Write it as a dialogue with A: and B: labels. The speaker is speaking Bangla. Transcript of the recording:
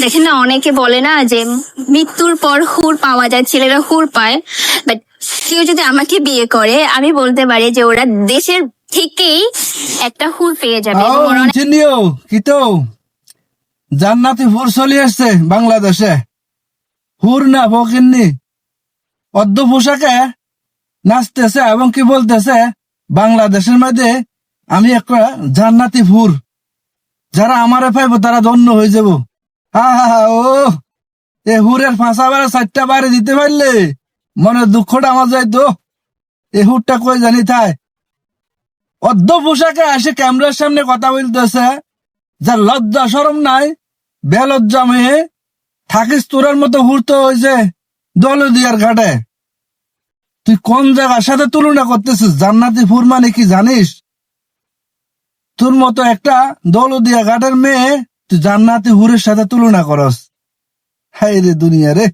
A: দেখেন না, অনেকে বলে না যে মৃত্যুর পর হুর পাওয়া যায়, ছেলেরা হুর পায়। বাট কেউ যদি আমাকে বিয়ে করে, আমি বলতে পারি যে ওরা দেশের থেকেই একটা হুর পেয়ে যাবে এবং ওরা অনেক
B: চিনিও কি তো জান্নাতি হুর চলে আসছে বাংলাদেশে। হুর না ফকিন্নি অর্ধ পোশাকে নাচতেছে এবং কি বলতেছে বাংলাদেশের মধ্যে আমি একটা জান্নাতি হুর, যারা আমারে পাইবো তারা ধন্য হয়ে যাব। হা হা হা, ও এ হুরের ফাঁসা বারে 4টা বারে দিতে পারলে মনে দুঃখটা আমার যাইতো। এ হুরটা কই জানি থাই অর্ধ পোশাকে এসে ক্যামেরার সামনে কথা বলতেছে, যার লজ্জা শরম নাই, বেলজ্জা মেয়ে থাকিস তোরের মতো হুড়তে হয়েছে দৌলতদিয়ার ঘাটে। তুই কোন জায়গার সাথে তুলনা করতেছিস? জান্নাতি হুর মানে কি জানিস? তোর মতো একটা দৌলতদিয়া ঘাটের মেয়ে তুই জান্নাতি হুরের সাথে তুলনা করস? হায় রে দুনিয়া রে।